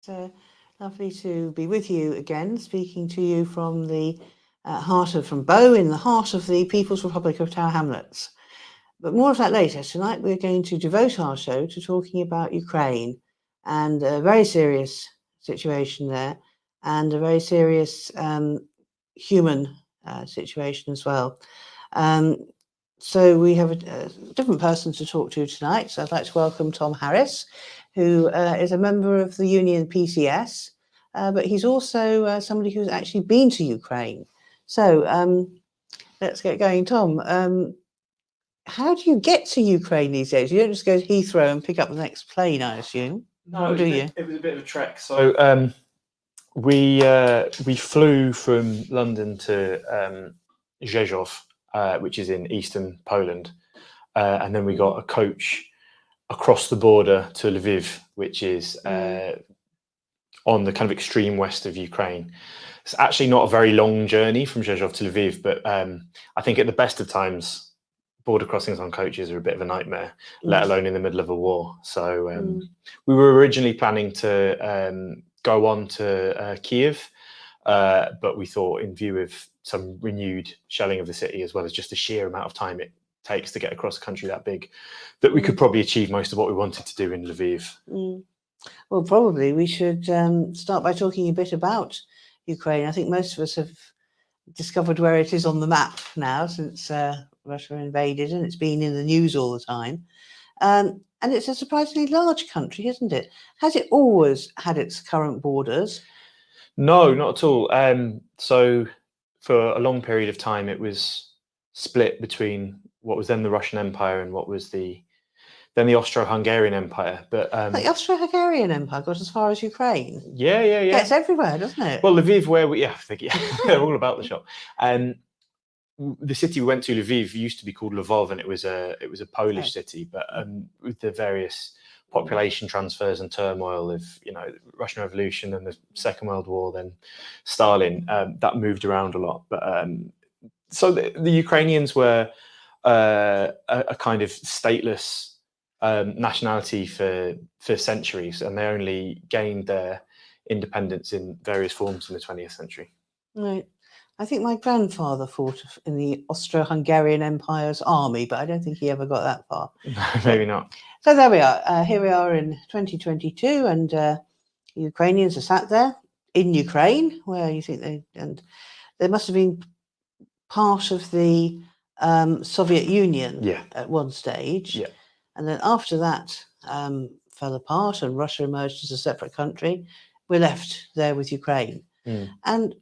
So lovely to be with you again, speaking to you from the from Bow, in the heart of the People's Republic of Tower Hamlets. But more of that later. Tonight we're going to devote our show to talking about Ukraine and a very serious situation there, and a very serious human situation as well. So we have a different person to talk to tonight. So I'd like to welcome Tom Harris, who is a member of the union PCS, but he's also somebody who's actually been to Ukraine. So let's get going. Tom, how do you get to Ukraine these days? You don't just go to Heathrow and pick up the next plane, I assume. No, do you? It was a bit of a trek. So we flew from London to Rzeszów, which is in eastern Poland, and then we got a coach across the border to Lviv, which is on the kind of extreme west of Ukraine. It's actually not a very long journey from Rzeszów to Lviv, but I think at the best of times, border crossings on coaches are a bit of a nightmare, let alone in the middle of a war. So we were originally planning to go on to Kiev, but we thought, in view of some renewed shelling of the city, as well as just the sheer amount of time it takes to get across a country that big, that we could probably achieve most of what we wanted to do in Lviv. Well, probably we should start by talking a bit about Ukraine. I think most of us have discovered where it is on the map now, since Russia invaded, and it's been in the news all the time. And it's a surprisingly large country, isn't it? Has it always had its current borders? No, not at all. So for a long period of time, it was split between what was then the Russian Empire and what was then the Austro-Hungarian Empire. But the Austro-Hungarian Empire got as far as Ukraine. Yeah. It's everywhere, doesn't it? Well, Lviv, they're all about the shop. The city we went to, Lviv, used to be called Lvov, and it was a Polish city. But with the various population transfers and turmoil of the Russian Revolution and the Second World War, then Stalin, that moved around a lot. But so the Ukrainians were a kind of stateless nationality for centuries, and they only gained their independence in various forms in the 20th century. Right. I think my grandfather fought in the Austro-Hungarian Empire's army, but I don't think he ever got that far. Maybe not. So there we are. Here we are in 2022, and the Ukrainians are sat there in Ukraine, where you think they must have been part of the Soviet Union at one stage. Yeah. And then after that fell apart and Russia emerged as a separate country, we're left there with Ukraine. And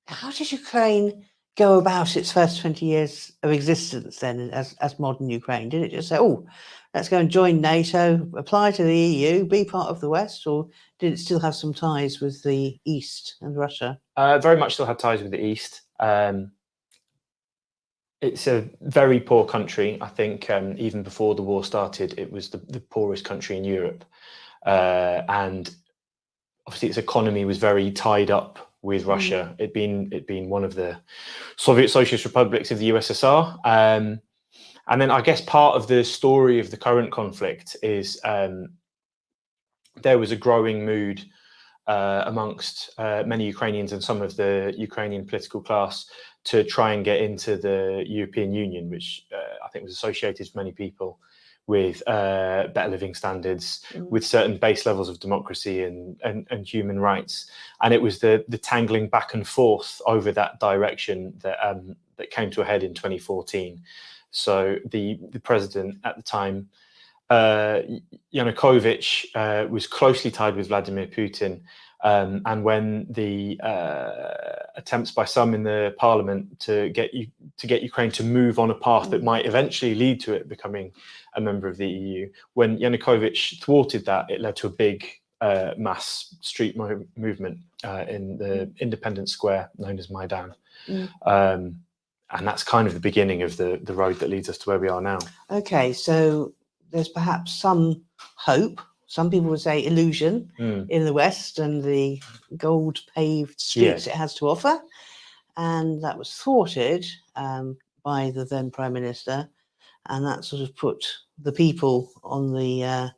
how did Ukraine go about its first 20 years of existence then as modern Ukraine? Did it just say, oh, let's go and join NATO, apply to the EU, be part of the West, or did it still have some ties with the East and Russia? Very much still had ties with the East. It's a very poor country. I think even before the war started, it was the poorest country in Europe. And obviously its economy was very tied up with Russia. It'd been one of the Soviet Socialist republics of the USSR. And then I guess part of the story of the current conflict is there was a growing mood amongst many Ukrainians and some of the Ukrainian political class to try and get into the European Union, which I think was associated for many people with better living standards, with certain base levels of democracy and human rights. And it was the tangling back and forth over that direction that came to a head in 2014. So the president at the time, Yanukovych, was closely tied with Vladimir Putin. And when the attempts by some in the parliament to get Ukraine to move on a path that might eventually lead to it becoming a member of the EU, when Yanukovych thwarted that, it led to a big mass street movement in the Independence Square known as Maidan. And that's kind of the beginning of the road that leads us to where we are now. Okay, so there's perhaps some hope. Some people would say illusion in the West and the gold paved streets it has to offer. And that was thwarted by the then Prime Minister. And that sort of put the people on the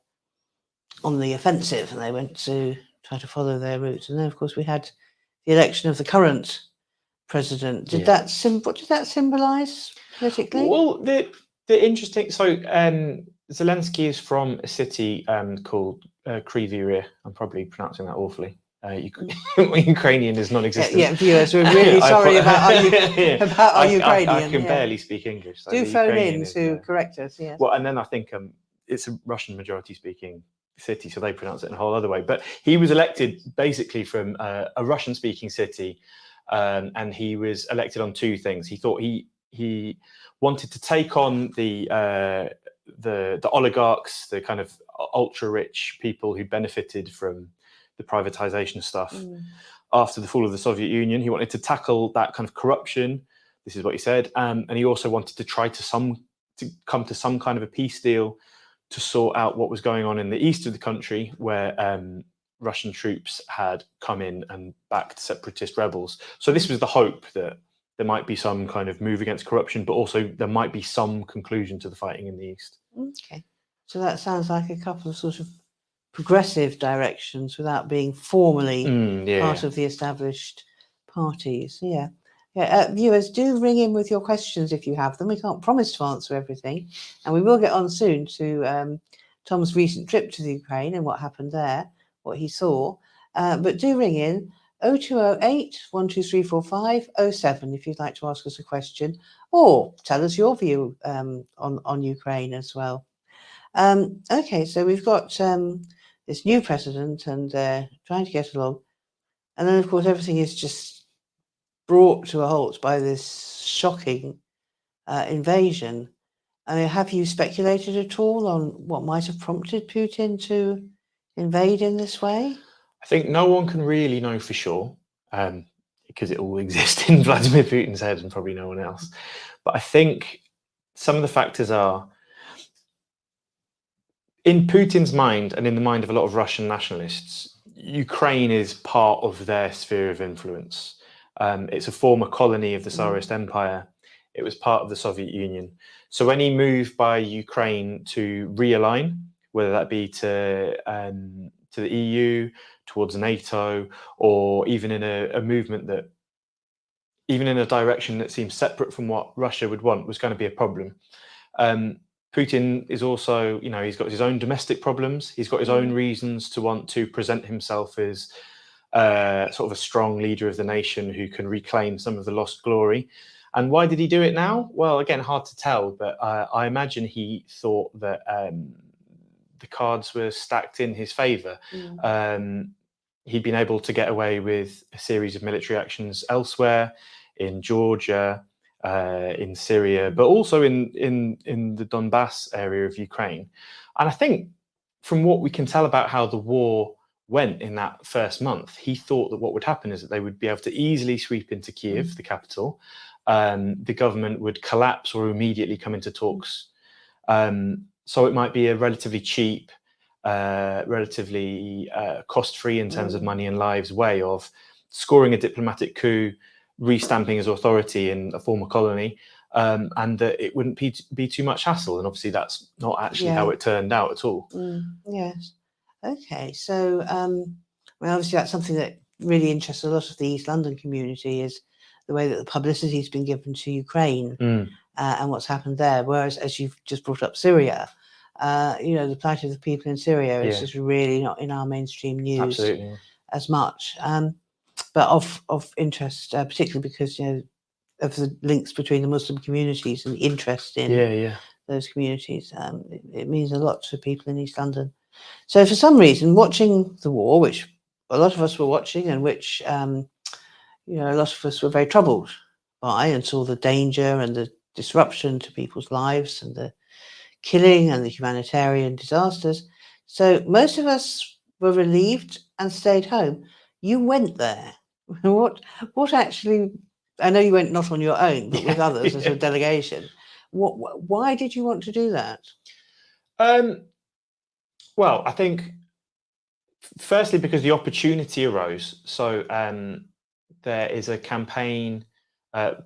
on the offensive, and they went to try to follow their route. And then, of course, we had the election of the current president. Did that what did that symbolise politically? Well, the interesting. So Zelensky is from a city called Kryvyi. I'm probably pronouncing that awfully. Ukrainian is non-existent. Yeah, viewers, we're really sorry about our Ukrainian. I can barely speak English. So do phone in to correct us. Yes. Well, and then I think it's a Russian majority speaking city, so they pronounce it in a whole other way. But he was elected basically from a Russian speaking city, and he was elected on two things. He thought he wanted to take on the oligarchs, the kind of ultra rich people who benefited from the privatization stuff after the fall of the Soviet Union. He wanted to tackle that kind of corruption. This is what he said, and he also wanted to try to come to some kind of a peace deal to sort out what was going on in the east of the country, where Russian troops had come in and backed separatist rebels. So this was the hope that there might be some kind of move against corruption, but also there might be some conclusion to the fighting in the east. Okay, so that sounds like a couple of sort of progressive directions without being formally part of the established parties. Viewers, do ring in with your questions if you have them. We can't promise to answer everything, and we will get on soon to Tom's recent trip to the Ukraine and what happened there, what he saw. But do ring in 0208 12345 07 if you'd like to ask us a question, or tell us your view on Ukraine as well. Okay, so we've got this new president and trying to get along, and then of course everything is just brought to a halt by this shocking invasion. I mean, have you speculated at all on what might have prompted Putin to invade in this way? I think no one can really know for sure, because it all exists in Vladimir Putin's head and probably no one else. But I think some of the factors are, in Putin's mind and in the mind of a lot of Russian nationalists, Ukraine is part of their sphere of influence. It's a former colony of the Tsarist Empire. It was part of the Soviet Union. So any move by Ukraine to realign, whether that be to the EU, towards NATO, or even in a movement that, even in a direction that seems separate from what Russia would want, was going to be a problem. Putin is also, he's got his own domestic problems. He's got his own reasons to want to present himself as sort of a strong leader of the nation who can reclaim some of the lost glory. And why did he do it now? Well, again, hard to tell, but I imagine he thought that the cards were stacked in his favor. He'd been able to get away with a series of military actions elsewhere, in Georgia, in Syria, but also in the Donbass area of Ukraine. And I think from what we can tell about how the war went in that first month, he thought that what would happen is that they would be able to easily sweep into Kiev, the capital. The government would collapse or immediately come into talks. So it might be a relatively cheap, relatively cost-free in terms of money and lives way of scoring a diplomatic coup, restamping his authority in a former colony, and that it wouldn't be too much hassle. And obviously that's not actually how it turned out at all. Yes. Okay, so obviously that's something that really interests a lot of the East London community, is the way that the publicity has been given to Ukraine and what's happened there. Whereas, as you've just brought up, Syria, the plight of the people in Syria is just really not in our mainstream news as much. But of interest, particularly because of the links between the Muslim communities and the interest in those communities. It means a lot to people in East London. So for some reason, watching the war, which a lot of us were watching, and which a lot of us were very troubled by, and saw the danger and the disruption to people's lives and the killing and the humanitarian disasters. So most of us were relieved and stayed home. You went there. What actually? I know you went not on your own, but with others as a delegation. Why did you want to do that? Well, I think firstly because the opportunity arose. So there is a campaign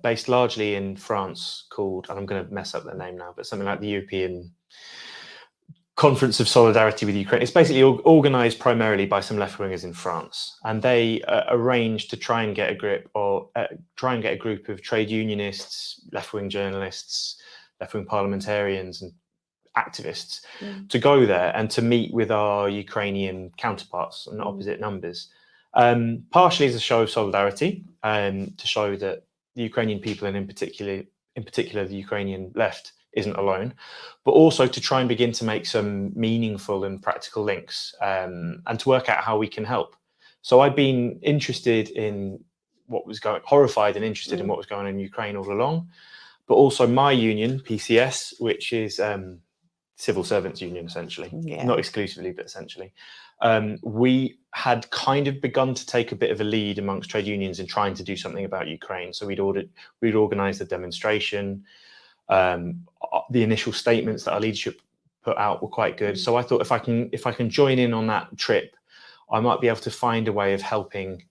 based largely in France called, and I'm going to mess up the name now, but something like the European Conference of Solidarity with Ukraine. It's basically organised primarily by some left-wingers in France, and they arranged to try and get a grip, or try and get a group of trade unionists, left-wing journalists, left-wing parliamentarians and activists to go there and to meet with our Ukrainian counterparts on opposite numbers, partially as a show of solidarity, to show that the Ukrainian people, and in particular the Ukrainian left, isn't alone, but also to try and begin to make some meaningful and practical links, and to work out how we can help. So I've been interested in what was going, horrified and interested in what was going on in Ukraine all along, but also my union, PCS, which is civil servants union, essentially, not exclusively, but essentially. We had kind of begun to take a bit of a lead amongst trade unions in trying to do something about Ukraine. So we'd organised a demonstration. The initial statements that our leadership put out were quite good. So I thought if I can join in on that trip, I might be able to find a way of helping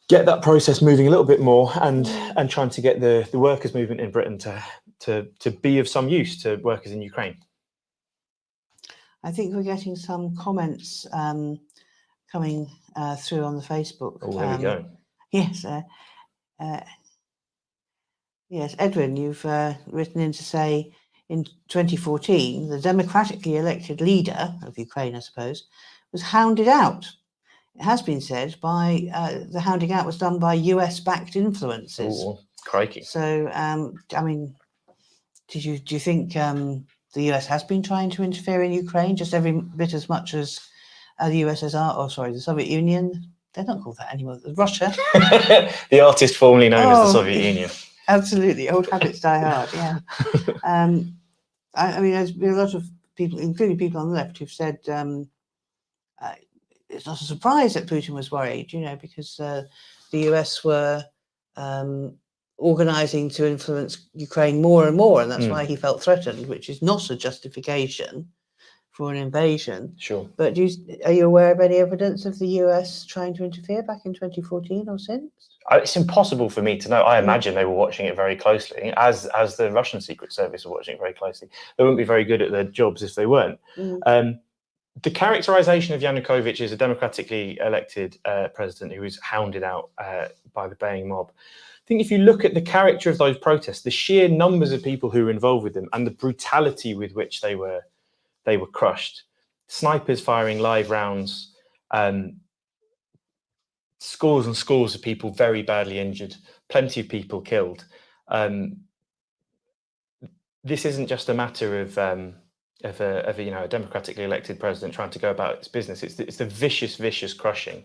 get that process moving a little bit more, and trying to get the workers' movement in Britain to be of some use to workers in Ukraine. I think we're getting some comments coming through on the Facebook. Oh, there we go. Yes. Yes, Edwin, you've written in to say in 2014, the democratically elected leader of Ukraine, I suppose, was hounded out. It has been said the hounding out was done by US-backed influences. Oh, crikey. So, I mean, do you think the US has been trying to interfere in Ukraine just every bit as much as the USSR, the Soviet Union? They're not called that anymore. Russia. The artist formerly known as the Soviet Union. Absolutely, old habits die hard. Yeah. I mean, there's been a lot of people, including people on the left, who've said it's not a surprise that Putin was worried, because the US were organising to influence Ukraine more and more, and that's why he felt threatened, which is not a justification for an invasion. Sure. But are you aware of any evidence of the US trying to interfere back in 2014 or since? It's impossible for me to know. I imagine they were watching it very closely, as the Russian Secret Service were watching it very closely. They wouldn't be very good at their jobs if they weren't. The characterization of Yanukovych as a democratically elected president who was hounded out by the baying mob. I think if you look at the character of those protests, the sheer numbers of people who were involved with them, and the brutality with which they were crushed, snipers firing live rounds, scores and scores of people very badly injured, plenty of people killed. This isn't just a matter of a democratically elected president trying to go about its business. It's the vicious crushing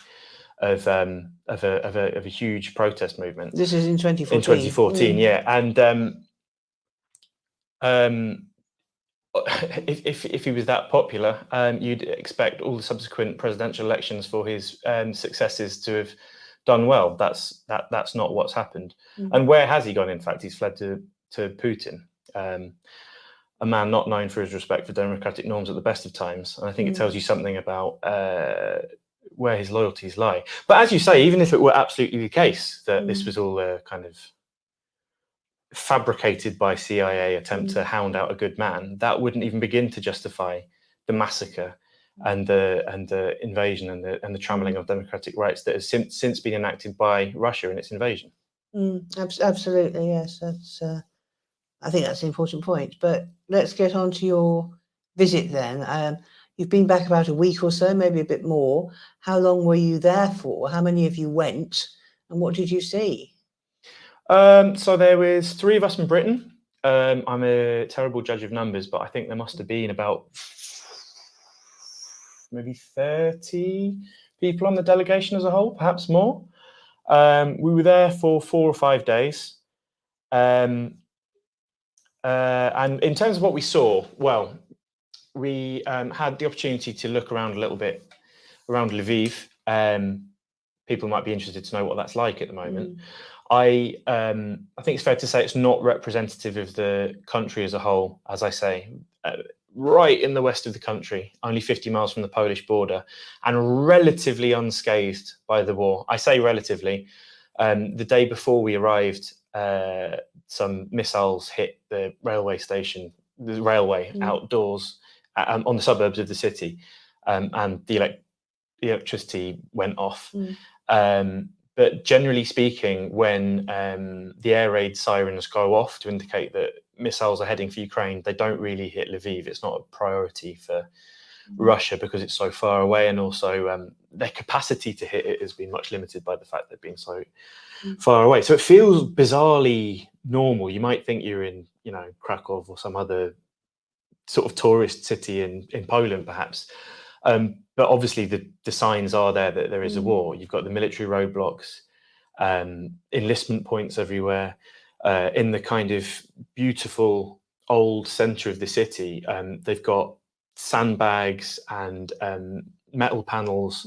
of a huge protest movement. This is in 2014. In 2014, yeah, and if he was that popular, you'd expect all the subsequent presidential elections for his successors to have done well. That's not what's happened. And where has he gone? In fact, he's fled to Putin, a man not known for his respect for democratic norms at the best of times. And I think it tells you something about where his loyalties lie. But as you say, even if it were absolutely the case that this was all kind of fabricated by CIA attempt to hound out a good man, that wouldn't even begin to justify the massacre and the invasion and the trammeling of democratic rights that has since been enacted by Russia in its invasion. Absolutely, yes. That's I think that's an important point. But let's get on to your visit then. You've been back about a week or so, maybe a bit more. How long were you there for? How many of you went, and what did you see? So there was 3 of us from Britain. I'm a terrible judge of numbers, but I think there must have been about maybe 30 people on the delegation as a whole, perhaps more. We were there for 4 or 5 days. And in terms of what we saw, well, we had the opportunity to look around a little bit around Lviv. People might be interested to know what that's like at the moment. I think it's fair to say it's not representative of the country as a whole, as I say, right in the west of the country, only 50 miles from the Polish border, and relatively unscathed by the war. I say relatively. The day before we arrived, some missiles hit the railway station, the railway outdoors, on the suburbs of the city, and the electricity went off. But generally speaking, when the air raid sirens go off to indicate that missiles are heading for Ukraine, they don't really hit Lviv. It's not a priority for Russia because it's so far away, and also their capacity to hit it has been much limited by the fact they've been so far away. So it feels bizarrely normal. You might think you're in, Krakow or some other sort of tourist city in Poland, perhaps. But obviously the signs are there that there is a war. You've got the military roadblocks, enlistment points everywhere. In the kind of beautiful old centre of the city, they've got sandbags and metal panels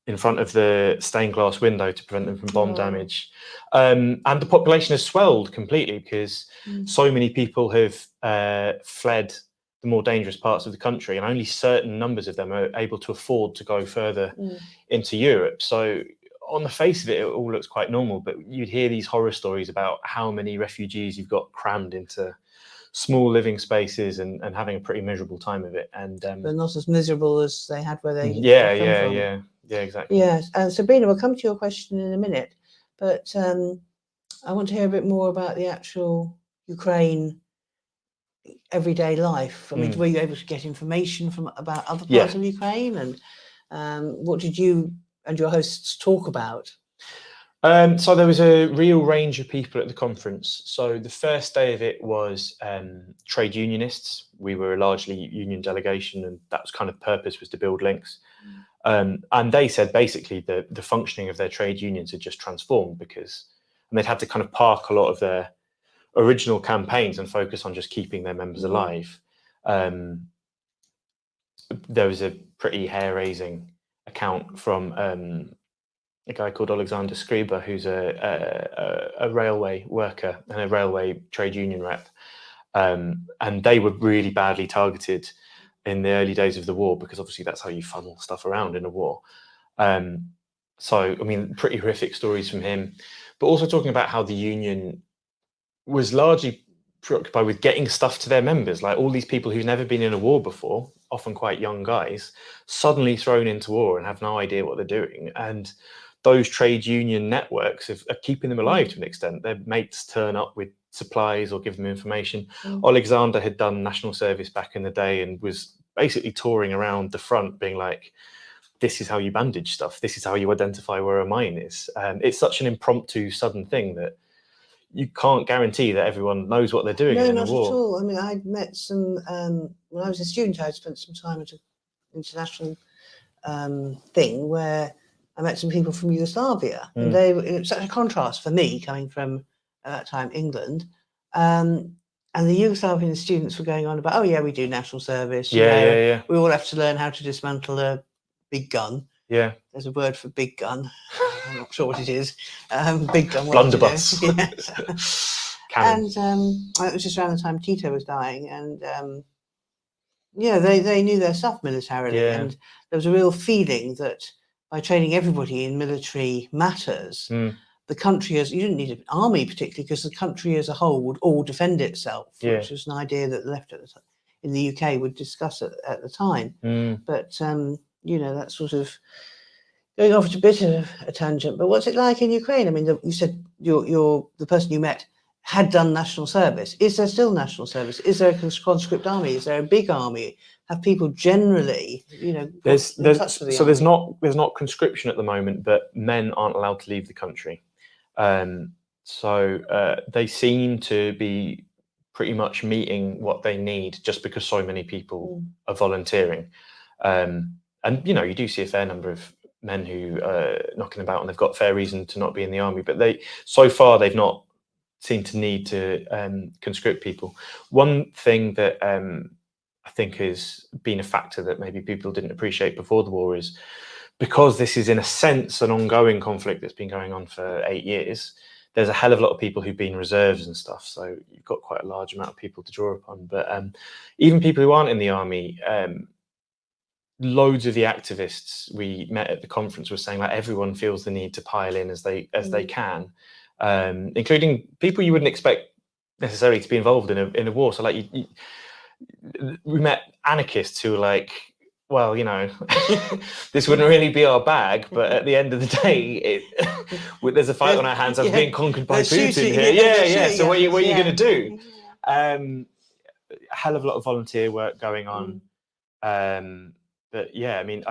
in front of the stained glass window to prevent them from bomb damage. And the population has swelled completely because so many people have fled the more dangerous parts of the country, and only certain numbers of them are able to afford to go further into Europe. So on the face of it, it all looks quite normal, but you'd hear these horror stories about how many refugees you've got crammed into small living spaces and having a pretty miserable time of it. And but not as miserable as they had where they yeah, come from. Yeah, exactly. Yes, and Sabrina, we'll come to your question in a minute, but I want to hear a bit more about the actual Ukraine everyday life. I mean, were you able to get information about other parts of Ukraine, and what did you and your hosts talk about? So there was a real range of people at the conference. So the first day of it was trade unionists. We were a largely union delegation, and that was kind of purpose, was to build links. And they said basically the functioning of their trade unions had just transformed and they'd had to kind of park a lot of their original campaigns and focus on just keeping their members alive. There was a pretty hair-raising account from a guy called Alexander Skriba, who's a railway worker and a railway trade union rep. And they were really badly targeted in the early days of the war, because obviously that's how you funnel stuff around in a war. So, I mean, pretty horrific stories from him, but also talking about how the union was largely preoccupied with getting stuff to their members. Like all these people who've never been in a war before, often quite young guys, suddenly thrown into war and have no idea what they're doing. And those trade union networks are keeping them alive to an extent. Their mates turn up with supplies or give them information. Alexander had done national service back in the day and was basically touring around the front being like, this is how you bandage stuff. This is how you identify where a mine is. It's such an impromptu, sudden thing that you can't guarantee that everyone knows what they're doing in a war. No, not at all. I mean, I'd met some, when I was a student, I'd spent some time at an international thing where I met some people from Yugoslavia, and it was such a contrast for me coming from, at that time, England. And the Yugoslavian students were going on about, oh yeah, we do national service. Yeah. We all have to learn how to dismantle a big gun. Yeah. There's a word for big gun. I'm not sure what it is. Big gun. Blunderbuss. Yes. And it was just around the time Tito was dying, and they knew their stuff militarily, and there was a real feeling that by training everybody in military matters, the country you didn't need an army particularly, because the country as a whole would all defend itself, which was an idea that the left in the UK would discuss at the time. But that's sort of going off a bit of a tangent. But what's it like in Ukraine? I mean, you said the person you met had done national service. Is there still national service? Is there a conscript army? Is there a big army? Have people generally, there's not conscription at the moment, but men aren't allowed to leave the country. So they seem to be pretty much meeting what they need, just because so many people are volunteering. And you do see a fair number of men who are knocking about, and they've got fair reason to not be in the army, but so far they've not seemed to need to conscript people. One thing that I think has been a factor that maybe people didn't appreciate before the war is, because this is in a sense an ongoing conflict that's been going on for 8 years, there's a hell of a lot of people who've been reserves and stuff, so you've got quite a large amount of people to draw upon. But even people who aren't in the army, loads of the activists we met at the conference were saying like everyone feels the need to pile in as they can, including people you wouldn't expect necessarily to be involved in a war. So like we met anarchists who were like, well, you know, this wouldn't really be our bag, but at the end of the day, there's a fight on our hands. I'm being conquered by Putin here. Yeah. So what are you going to do? A hell of a lot of volunteer work going on. But yeah, I mean,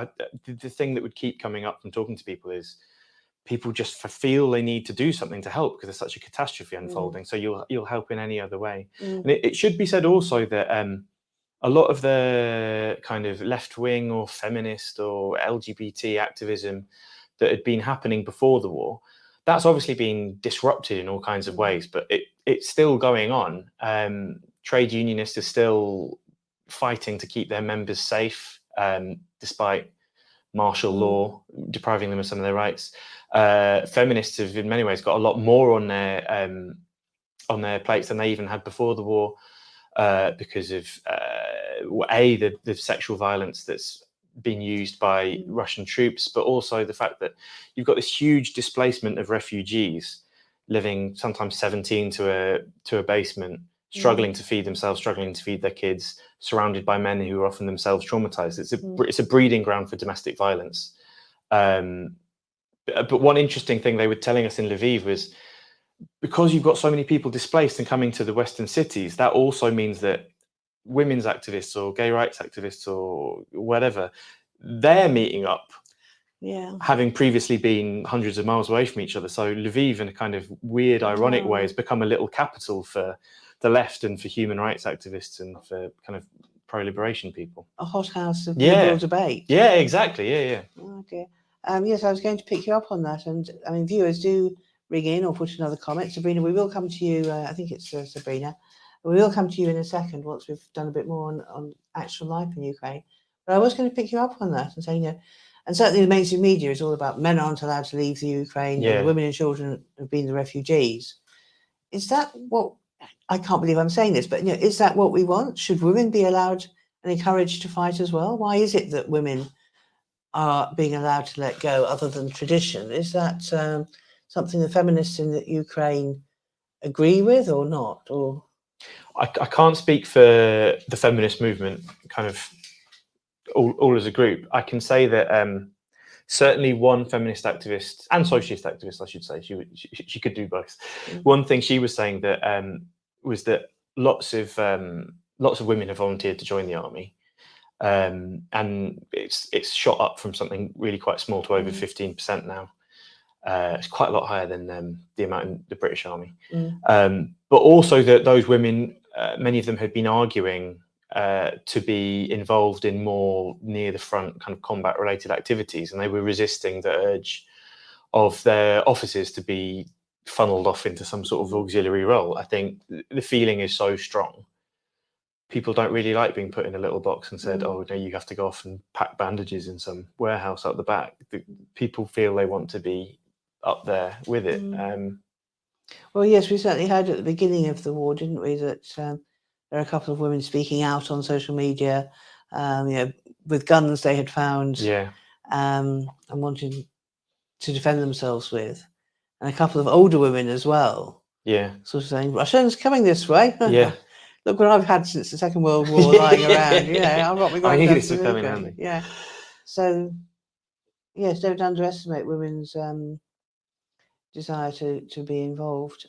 the thing that would keep coming up from talking to people is people just feel they need to do something to help because there's such a catastrophe unfolding. So you'll help in any other way. And it should be said also that a lot of the kind of left-wing or feminist or LGBT activism that had been happening before the war, that's obviously been disrupted in all kinds of ways, but it's still going on. Trade unionists are still fighting to keep their members safe, despite martial law depriving them of some of their rights. Feminists have in many ways got a lot more on their plates than they even had before the war, because of the sexual violence that's been used by Russian troops, but also the fact that you've got this huge displacement of refugees living sometimes 17 to a basement, struggling to feed themselves, struggling to feed their kids, surrounded by men who are often themselves traumatized. It's a breeding ground for domestic violence. But one interesting thing they were telling us in Lviv was, because you've got so many people displaced and coming to the Western cities, that also means that women's activists or gay rights activists or whatever, they're meeting up, having previously been hundreds of miles away from each other. So Lviv, in a kind of weird, ironic way, has become a little capital for the left and for human rights activists and for kind of pro-liberation people. A hothouse of liberal debate. Yeah, exactly. Yeah. Okay. Yes, I was going to pick you up on that. And I mean, viewers, do ring in or put another comment. Sabrina, we will come to you. I think it's Sabrina. We will come to you in a second once we've done a bit more on actual life in Ukraine. But I was going to pick you up on that and say, you know, and certainly the mainstream media is all about men aren't allowed to leave the Ukraine. Yeah. And women and children have been the refugees. Is that what, I can't believe I'm saying this, but you know, is that what we want? Should women be allowed and encouraged to fight as well? Why is it that women are being allowed to let go other than tradition? Is that something the feminists in the Ukraine agree with or not? Or I can't speak for the feminist movement kind of all as a group. I can say that certainly one feminist activist and socialist activist, I should say, she could do both. One thing she was saying that was that lots of women have volunteered to join the army, and it's shot up from something really quite small to over 15% now. It's quite a lot higher than the amount in the British Army. But also that those women, many of them had been arguing to be involved in more near the front kind of combat related activities, and they were resisting the urge of their officers to be funneled off into some sort of auxiliary role. I think the feeling is so strong. People don't really like being put in a little box and said, oh, no, you have to go off and pack bandages in some warehouse out the back. People feel they want to be up there with it. Well, yes, we certainly heard at the beginning of the war, didn't we, that there are a couple of women speaking out on social media, you know, with guns they had found, and wanting to defend themselves with, and a couple of older women as well. Sort of saying, Russians coming this way. Look what I've had since the Second World War lying around. Yeah, I've got my I knew this would come in handy. Yeah. So, yes, don't underestimate women's desire to be involved.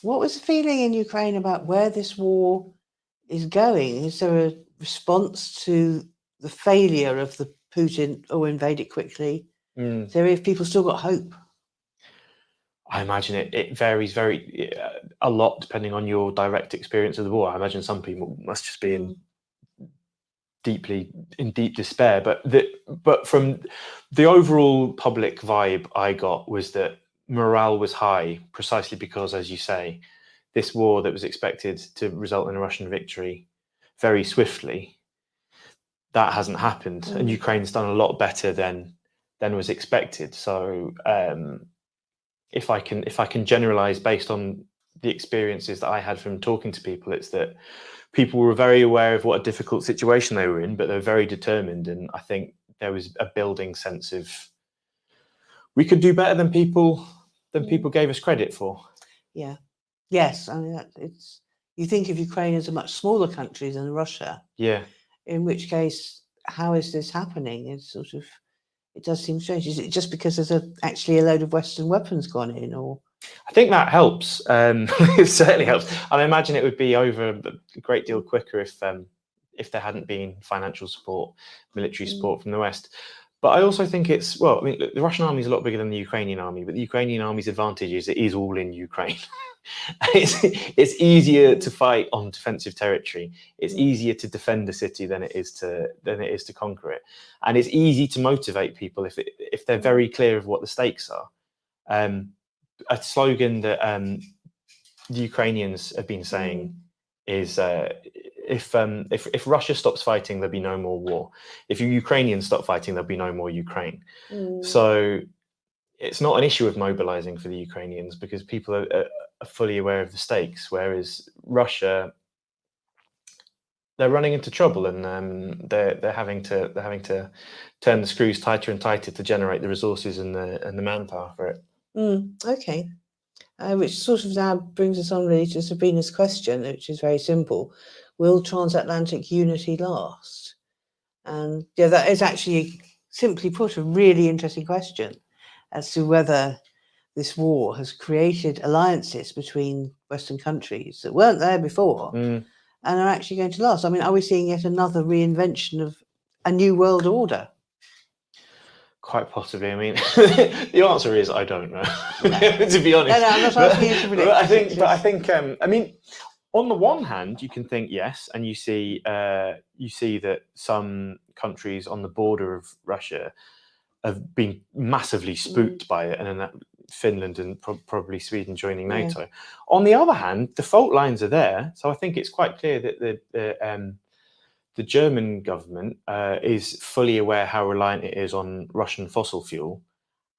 What was the feeling in Ukraine about where this war is going? Is there a response to the failure of the Putin, invade it quickly? Theory if people still got hope? I imagine it varies a lot depending on your direct experience of the war. I imagine some people must just be in deep despair. But from the overall public vibe I got was that morale was high, precisely because, as you say, this war that was expected to result in a Russian victory very swiftly, that hasn't happened, and Ukraine's done a lot better than was expected. So if I can generalize based on the experiences that I had from talking to people, it's that people were very aware of what a difficult situation they were in, but they're very determined. And I think there was a building sense of we could do better than people gave us credit for. Yeah. Yes. I mean, you think of Ukraine as a much smaller country than Russia. Yeah. In which case, how is this happening? It's sort of, it does seem strange. Is it just because there's actually a load of Western weapons gone in, or? I think that helps. It certainly helps. And I imagine it would be over a great deal quicker if there hadn't been financial support, military support from the West. But I also think it's, well, I mean, the Russian army is a lot bigger than the Ukrainian army, but the Ukrainian army's advantage is it is all in Ukraine. It's easier to fight on defensive territory. It's easier to defend a city than it is to conquer it, and it's easy to motivate people if they're very clear of what the stakes are. A slogan that the Ukrainians have been saying is if Russia stops fighting, there'll be no more war. If you Ukrainians stop fighting, there'll be no more Ukraine. So it's not an issue of mobilizing for the Ukrainians because people are fully aware of the stakes, whereas Russia, they're running into trouble, and they're having to turn the screws tighter and tighter to generate the resources and the manpower for it. Okay. Which sort of now brings us on really to Sabrina's question, which is very simple. Will transatlantic unity last? And yeah, that is actually, simply put, a really interesting question as to whether this war has created alliances between Western countries that weren't there before and are actually going to last. I mean, are we seeing yet another reinvention of a new world order? Quite possibly. I mean, the answer is I don't know. To be honest, No, I'm not asking you to predict. I think. I mean, on the one hand, you can think yes, and you see that some countries on the border of Russia have been massively spooked by it, and then Finland and probably Sweden joining NATO. Yeah. On the other hand, the fault lines are there, so I think it's quite clear that the German government is fully aware how reliant it is on Russian fossil fuel,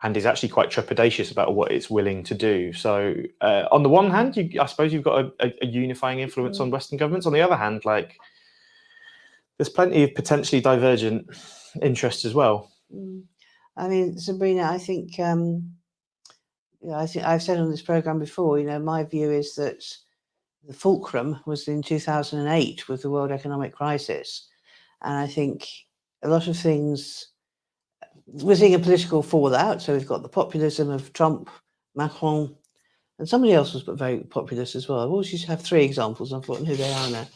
and is actually quite trepidatious about what it's willing to do. So on the one hand, I suppose you've got a unifying influence on Western governments. On the other hand, like, there's plenty of potentially divergent interests as well. I mean, Sabrina, I think I think I've said on this program before, my view is that the fulcrum was in 2008 with the world economic crisis. And I think a lot of things, we're seeing a political fallout. So we've got the populism of Trump, Macron, and somebody else was very populist as well. I always used to have three examples. I've forgotten who they are now.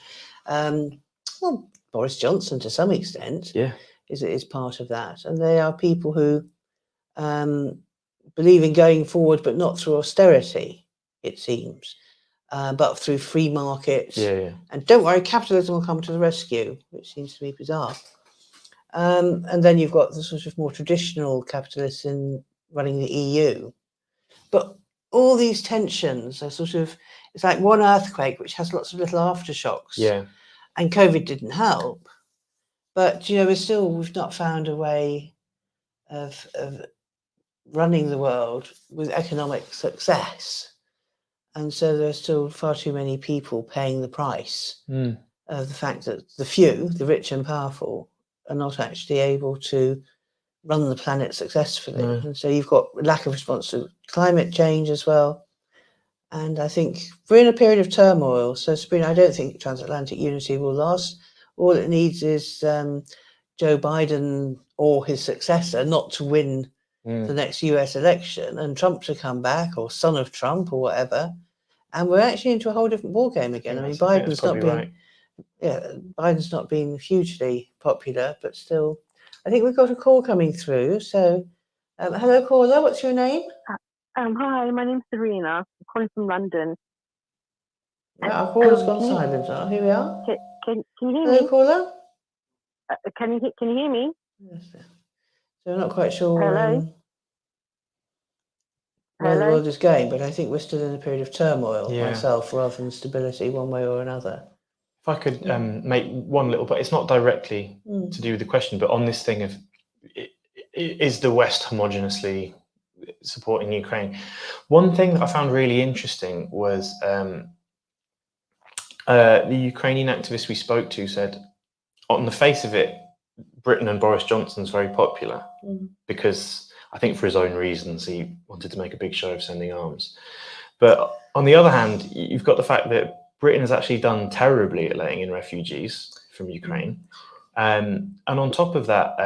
Well, Boris Johnson, to some extent, is part of that. And they are people who believe in going forward, but not through austerity, it seems, but through free markets. And don't worry, capitalism will come to the rescue, which seems to me bizarre. And then you've got the sort of more traditional capitalists in running the EU. But all these tensions are sort of, it's like one earthquake, which has lots of little aftershocks. And COVID didn't help. But, we've not found a way of running the world with economic success. And so there are still far too many people paying the price of the fact that the few, the rich and powerful, are not actually able to run the planet successfully. And so you've got lack of response to climate change as well. And I think we're in a period of turmoil. So, Sabrina, I don't think transatlantic unity will last. All it needs is Joe Biden or his successor not to win the next US election and Trump to come back, or son of Trump or whatever. And we're actually into a whole different ballgame again. I mean, Biden's not been hugely popular, but still, I think we've got a call coming through. So, hello, caller. What's your name? Hi, my name's Serena. I'm calling from London. Our caller's gone silent. Here we are. Can you hear me? Hello, caller. Can you hear me? Yes. So I'm not quite sure Hello? where the world is going, but I think we're still in a period of turmoil myself, rather than stability one way or another. If I could make one little, but it's not directly to do with the question, but on this thing of is the West homogeneously supporting Ukraine? One thing that I found really interesting was the Ukrainian activist we spoke to said, on the face of it, Britain and Boris Johnson's very popular because I think for his own reasons, he wanted to make a big show of sending arms. But on the other hand, you've got the fact that Britain has actually done terribly at letting in refugees from Ukraine. And on top of that,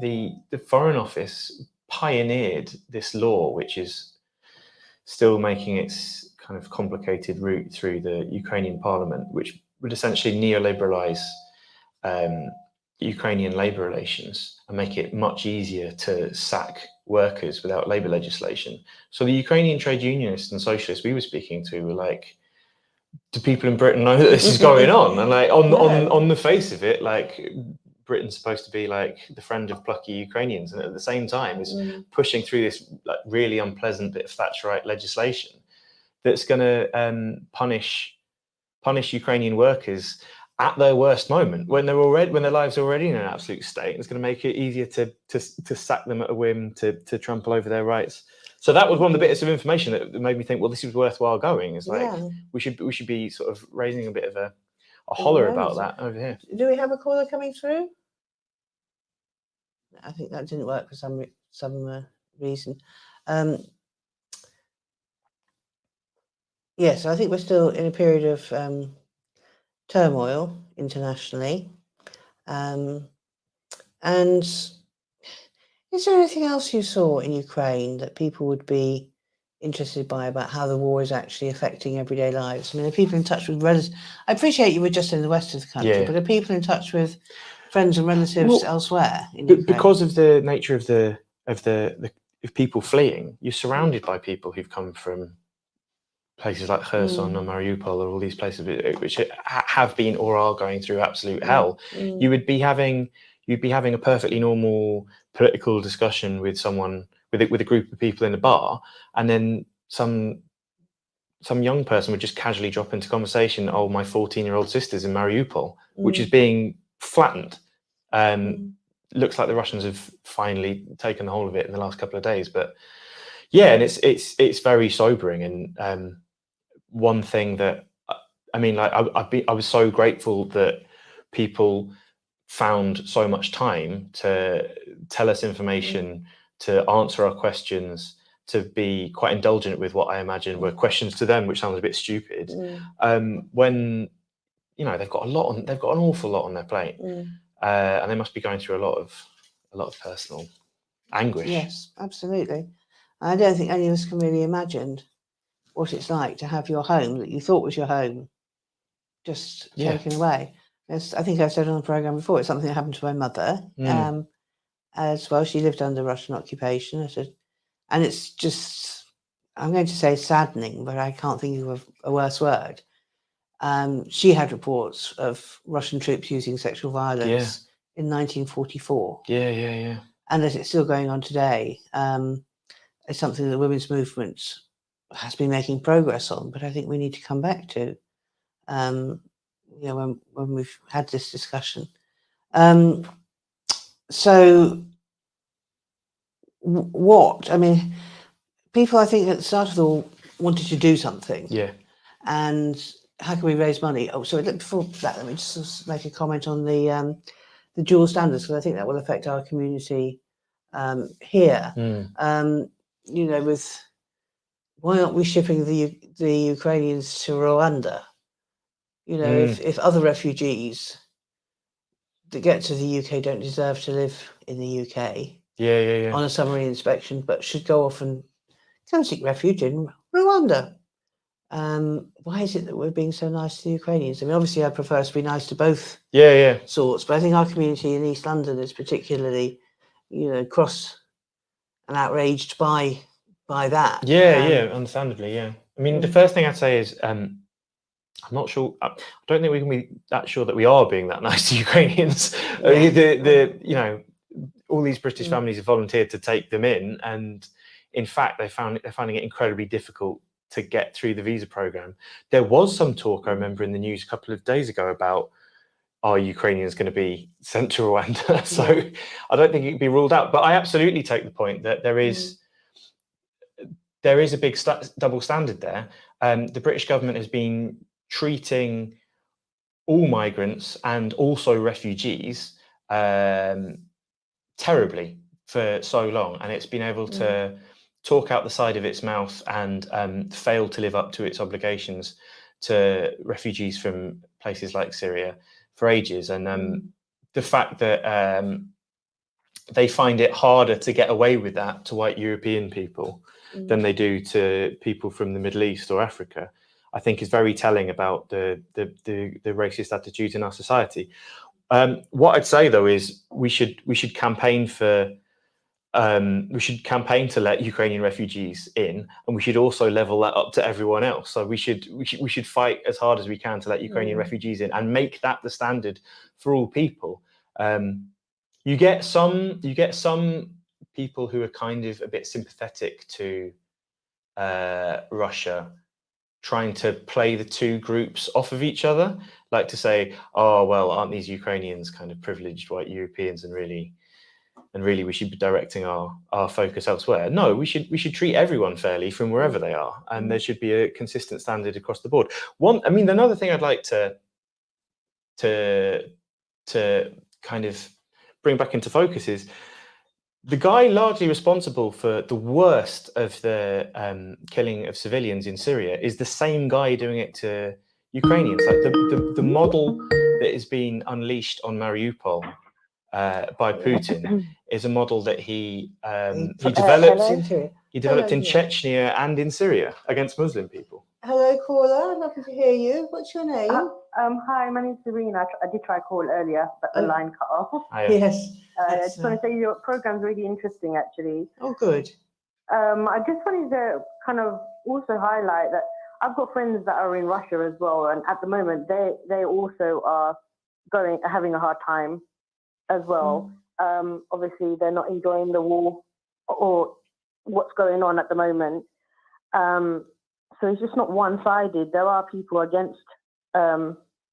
the Foreign Office pioneered this law, which is still making its kind of complicated route through the Ukrainian parliament, which would essentially neoliberalize Ukrainian labour relations and make it much easier to sack workers without labour legislation. So the Ukrainian trade unionists and socialists we were speaking to were like, do people in Britain know that this is going on? And like on the face of it, like Britain's supposed to be like the friend of plucky Ukrainians, and at the same time is pushing through this like really unpleasant bit of Thatcherite legislation that's going to punish Ukrainian workers at their worst moment when their lives are already in an absolute state. It's going to make it easier to sack them at a whim, to trample over their rights. So that was one of the bits of information that made me think, well, this is worthwhile going. It's like we should be sort of raising a bit of a holler about that over here. Do we have a caller coming through? I think that didn't work for some reason. Yes, I think we're still in a period of turmoil internationally. And is there anything else you saw in Ukraine that people would be interested by about how the war is actually affecting everyday lives? I mean, are people in touch with relatives? I appreciate you were just in the west of the country, but are people in touch with friends and relatives elsewhere in Ukraine? Because of the nature of people fleeing, you're surrounded by people who've come from places like Kherson or Mariupol or all these places which have been or are going through absolute hell. You'd be having a perfectly normal political discussion with someone, with a group of people in a bar, and then some young person would just casually drop into conversation, oh, my 14-year-old sister's in Mariupol, which is being flattened. Looks like the Russians have finally taken the whole of it in the last couple of days. But yeah, and it's very sobering. And one thing that, I mean, like I was so grateful that people found so much time to tell us information, to answer our questions, to be quite indulgent with what I imagine were questions to them, which sounds a bit stupid. When they've got an awful lot on their plate, and they must be going through a lot of personal anguish. Yes, absolutely. I don't think any of us can really imagine what it's like to have your home that you thought was your home just taken away. I think I've said on the programme before, it's something that happened to my mother as well. She lived under Russian occupation. And it's just, I'm going to say saddening, but I can't think of a worse word. She had reports of Russian troops using sexual violence in 1944. Yeah. And that it's still going on today. It's something the women's movement has been making progress on, but I think we need to come back to, when we've had this discussion. So what, I mean, people, I think at the start of the war wanted to do something. Yeah. And how can we raise money? Oh, sorry, before that, let me just make a comment on the dual standards, because I think that will affect our community here. With why aren't we shipping the Ukrainians to Rwanda? If other refugees that get to the UK don't deserve to live in the UK on a summary inspection, but should go off and come seek refuge in Rwanda. Why is it that we're being so nice to the Ukrainians? I mean, obviously, I prefer us to be nice to both sorts, but I think our community in East London is particularly, cross and outraged by that. Understandably, yeah. I mean, the first thing I'd say is I'm not sure. I don't think we can be that sure that we are being that nice to Ukrainians. I mean, all these British families have volunteered to take them in, and in fact, they're finding it incredibly difficult to get through the visa program. There was some talk, I remember, in the news a couple of days ago about, are Ukrainians going to be sent to Rwanda? So I don't think it can be ruled out. But I absolutely take the point that there is a big double standard there. The British government has been treating all migrants and also refugees terribly for so long, and it's been able to talk out the side of its mouth and fail to live up to its obligations to refugees from places like Syria for ages, and the fact that they find it harder to get away with that to white European people than they do to people from the Middle East or Africa, I think is very telling about the racist attitudes in our society. What I'd say though is we should campaign for we should campaign to let Ukrainian refugees in, and we should also level that up to everyone else. So we should fight as hard as we can to let Ukrainian refugees in and make that the standard for all people. You get some people who are kind of a bit sympathetic to Russia, trying to play the two groups off of each other, like to say, oh well, aren't these Ukrainians kind of privileged white Europeans, and really we should be directing our focus elsewhere. No, we should treat everyone fairly from wherever they are, and there should be a consistent standard across the board. Another thing I'd like to kind of bring back into focus is the guy largely responsible for the worst of the killing of civilians in Syria is the same guy doing it to Ukrainians. Like the model that is being unleashed on Mariupol by Putin is a model that he developed in Chechnya and in Syria against Muslim people. Hello, caller. Lovely to hear you. What's your name? Hi, my name's Serena. I did try to call earlier, but the line cut off. Yes. I just want to say your program's really interesting, actually. Oh, good. I just wanted to kind of also highlight that I've got friends that are in Russia as well, and at the moment they also are having a hard time as well. Obviously, they're not enjoying the war or what's going on at the moment. So it's just not one-sided. There are people against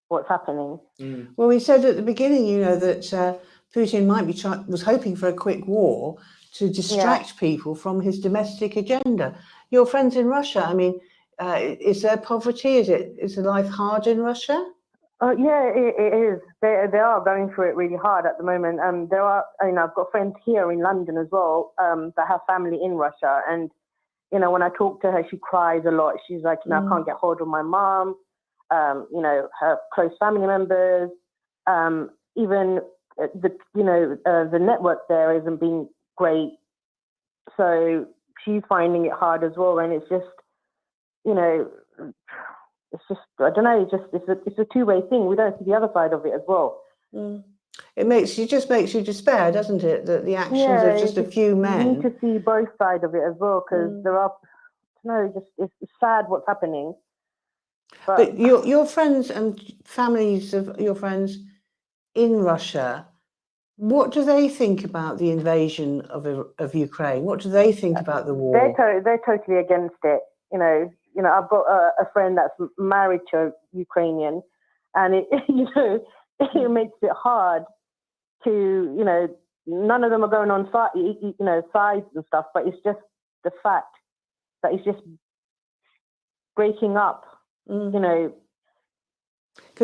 what's happening. Well, we said at the beginning, that Putin might be was hoping for a quick war to distract people from his domestic agenda. Your friends in Russia, is there poverty? Is the life hard in Russia? Yeah, it is. They are going through it really hard at the moment. I've got friends here in London as well that have family in Russia, and when I talk to her, she cries a lot. She's like, I can't get hold of my mom, her close family members, even the network there isn't being great. So she's finding it hard as well. And it's just, I don't know, it's a two-way thing. We don't see the other side of it as well. It just makes you despair, doesn't it? That the actions of just a few men. You need to see both sides of it as well, because there are, it's sad what's happening. But your friends and families of your friends in Russia, what do they think about the invasion of Ukraine? What do they think about the war? They're totally against it. I've got a friend that's married to a Ukrainian, and it it makes it hard to, none of them are going on sides and stuff, but it's just the fact that it's just breaking up, Because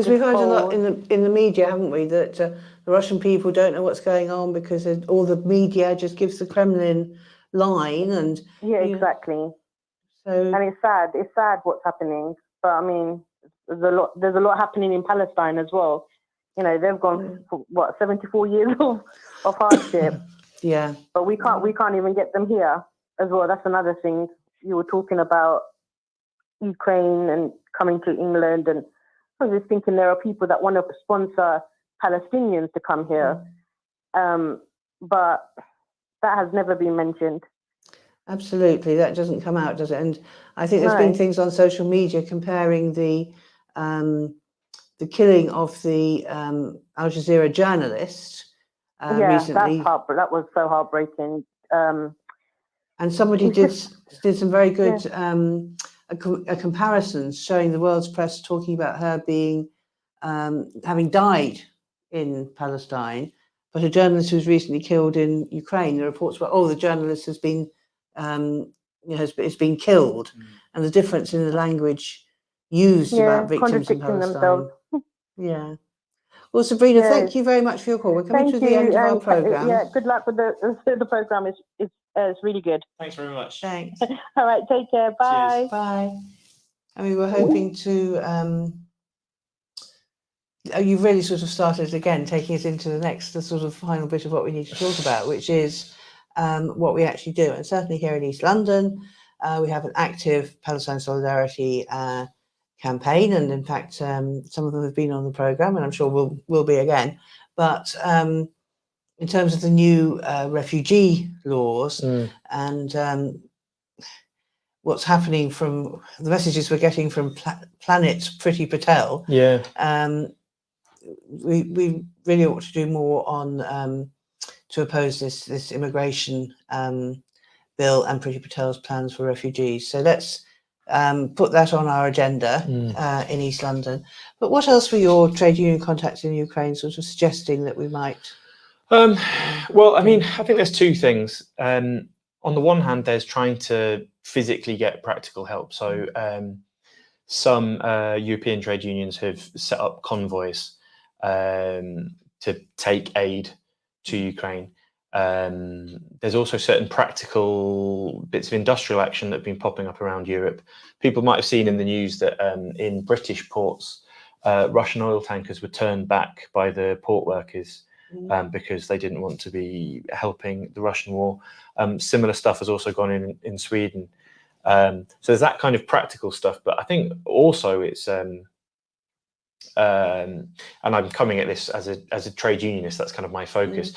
we've heard a lot in the media, haven't we, that the Russian people don't know what's going on because all the media just gives the Kremlin line, and exactly. So, and it's sad what's happening, but there's a lot happening in Palestine as well. They've gone for 74 years of hardship. But we can't even get them here as well. That's another thing. You were talking about Ukraine and coming to England, and I was just thinking there are people that want to sponsor Palestinians to come here, but that has never been mentioned. Absolutely, that doesn't come out, does it? And I think there's been things on social media comparing the killing of the Al Jazeera journalist recently. That was so heartbreaking. And somebody did some very good a comparison showing the world's press talking about her being having died in Palestine, but a journalist who was recently killed in Ukraine. The reports were, the journalist has been has been killed, and the difference in the language used about victims in Palestine. Well, Sabrina, thank you very much for your call. We're coming to the end of our program. Good luck with the program. It's really good. Thanks very much. Thanks. All right, take care. Bye. Cheers. Bye. I mean, we're hoping to. You've really sort of started again, taking us into the sort of final bit of what we need to talk about, which is what we actually do. And certainly here in East London, we have an active Palestine Solidarity campaign, and in fact, some of them have been on the programme, and I'm sure will be again. But in terms of the new refugee laws and what's happening from the messages we're getting from Planet Priti Patel, we really ought to do more on to oppose this immigration bill and Priti Patel's plans for refugees. So let's put that on our agenda in East London. But what else were your trade union contacts in Ukraine sort of suggesting that we might? Well, I mean, I think there's two things. On the one hand, there's trying to physically get practical help. So some European trade unions have set up convoys to take aid to Ukraine. There's also certain practical bits of industrial action that have been popping up around Europe. People might have seen in the news that in British ports, Russian oil tankers were turned back by the port workers because they didn't want to be helping the Russian war. Similar stuff has also gone in Sweden. So there's that kind of practical stuff, but I think also it's and I'm coming at this as a trade unionist. That's kind of my focus.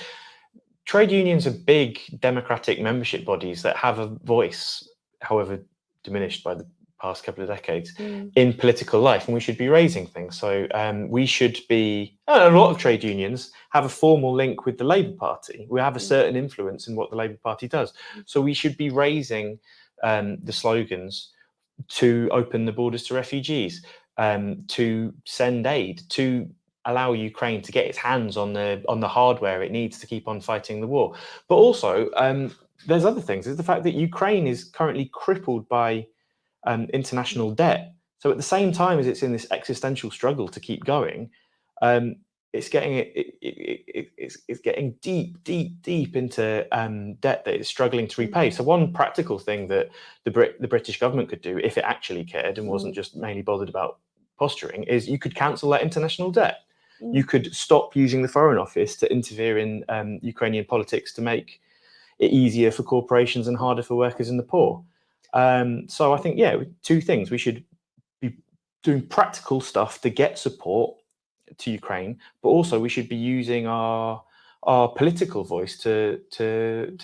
Trade unions are big democratic membership bodies that have a voice, however diminished by the past couple of decades, in political life, and we should be raising things. So we should be. A lot of trade unions have a formal link with the Labour Party. We have a certain influence in what the Labour Party does. So we should be raising the slogans to open the borders to refugees, to send aid, to allow Ukraine to get its hands on the hardware it needs to keep on fighting the war. But also, there's other things. There's the fact that Ukraine is currently crippled by international debt. So at the same time as it's in this existential struggle to keep going, it's getting deep into debt that it's struggling to repay. So one practical thing that the British government could do, if it actually cared and wasn't just mainly bothered about posturing, is you could cancel that international debt. You could stop using the Foreign Office to interfere in Ukrainian politics to make it easier for corporations and harder for workers and the poor. So I think, two things. We should be doing practical stuff to get support to Ukraine, but also we should be using our political voice to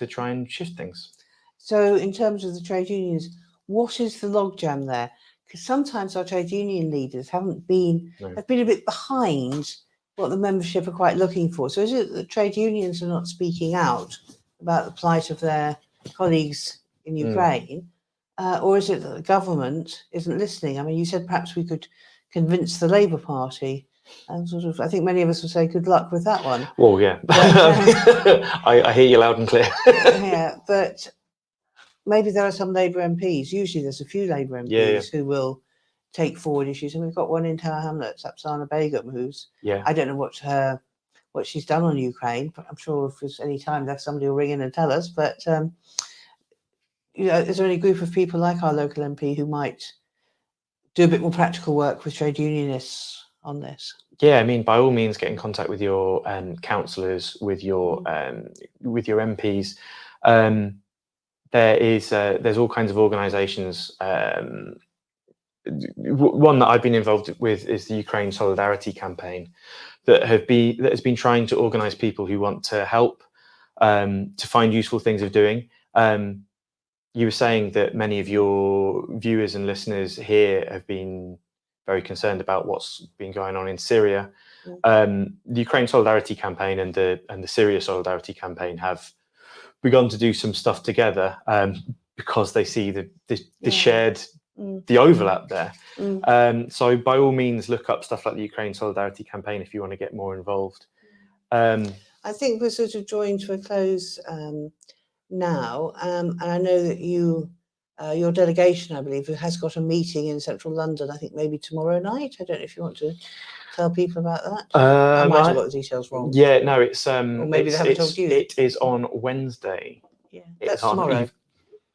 try and shift things. So in terms of the trade unions, what is the logjam there? Because sometimes our trade union leaders have been a bit behind what the membership are quite looking for. So is it that trade unions are not speaking out about the plight of their colleagues in Ukraine, or is it that the government isn't listening? I mean, you said perhaps we could convince the Labour Party, and sort of, I think many of us would say good luck with that one. Well, yeah, but, I hear you loud and clear. Yeah, but maybe there are some Labour MPs. Usually, there's a few Labour MPs who will take forward issues, and we've got one in Tower Hamlets, Apsana Begum, who's I don't know what she's done on Ukraine, but I'm sure if there's any time left, somebody will ring in and tell us. But is there any group of people like our local MP who might do a bit more practical work with trade unionists on this? Yeah, I mean, by all means, get in contact with your councillors, with your MPs. There's all kinds of organisations. One that I've been involved with is the Ukraine Solidarity campaign, that has been trying to organise people who want to help to find useful things of doing. You were saying that many of your viewers and listeners here have been very concerned about what's been going on in Syria. The Ukraine Solidarity campaign and the Syria Solidarity campaign have begun to do some stuff together because they see the shared the overlap there. So by all means, look up stuff like the Ukraine Solidarity campaign if you want to get more involved. I think we're sort of drawing to a close now, and I know that your delegation, I believe, has got a meeting in central London, I think maybe tomorrow night. I don't know if you want to tell people about that. I might have got the details wrong. Yeah, no, it's or maybe they haven't told you. It is on Wednesday. Yeah, that's tomorrow.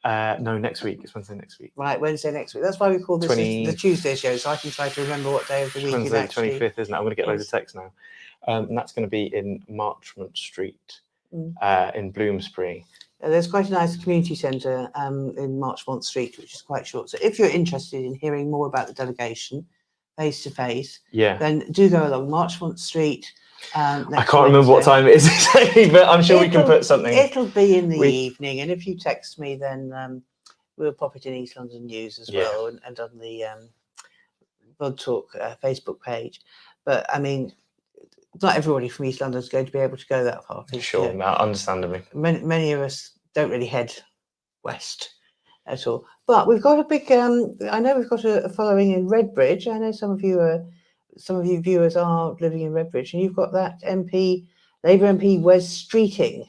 No, next week. It's Wednesday next week. Right, Wednesday next week. That's why we call this 20 the Tuesday show, so I can try to remember what day of the week Wednesday, it actually 25th, isn't it? I'm going to get loads of is. texts now. And that's going to be in Marchmont Street in Bloomsbury. There's quite a nice community centre in Marchmont Street, which is quite short. So if you're interested in hearing more about the delegation face to face, then do go along Marchmont Street. I can't remember what time it is exactly, but I'm sure we can put something. It'll be in the evening, and if you text me, then we'll pop it in East London News as well, and on the Vod Talk Facebook page. But I mean, not everybody from East London is going to be able to go that far. Sure, no, understandably. Many of us don't really head west at all. But we've got a big. I know we've got a following in Redbridge. I know some of you viewers are living in Redbridge, and you've got that Labour MP Wes Streeting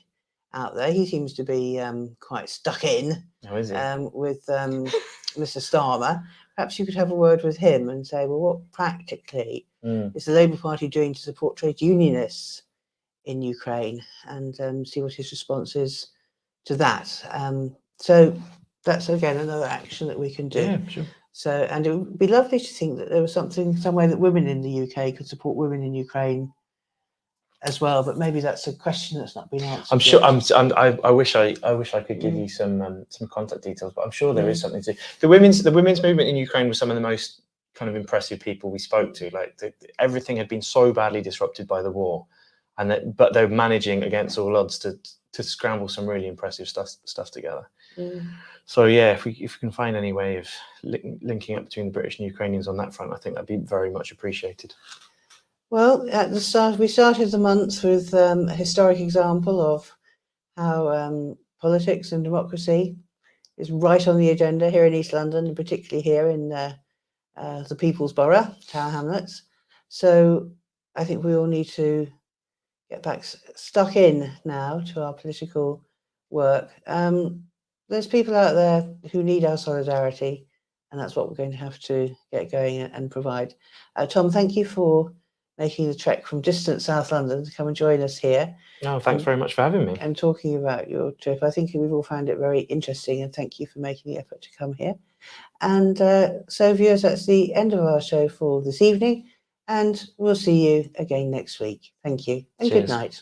out there. He seems to be quite stuck in with Mr. Starmer. Perhaps you could have a word with him and say, well, what practically is the Labour Party doing to support trade unionists in Ukraine, and see what his response is to that. So that's again another action that we can do. Yeah, sure. So, and it would be lovely to think that there was some way that women in the UK could support women in Ukraine as well. But maybe that's a question that's not been answered. I'm sure. I wish I could give you some contact details, but I'm sure there is something to the women's movement in Ukraine was some of the most kind of impressive people we spoke to. Like everything had been so badly disrupted by the war, but they're managing against all odds to scramble some really impressive stuff together. So yeah, if we can find any way of linking up between the British and Ukrainians on that front, I think that'd be very much appreciated. Well, at the start, we started the month with a historic example of how politics and democracy is right on the agenda here in East London, and particularly here in the People's Borough, Tower Hamlets. So I think we all need to get back stuck in now to our political work. There's people out there who need our solidarity, and that's what we're going to have to get going and provide. Tom, thank you for making the trek from distant South London to come and join us here. No, thanks very much for having me. And talking about your trip. I think we've all found it very interesting, and thank you for making the effort to come here. And so viewers, that's the end of our show for this evening, and we'll see you again next week. Thank you, and good night.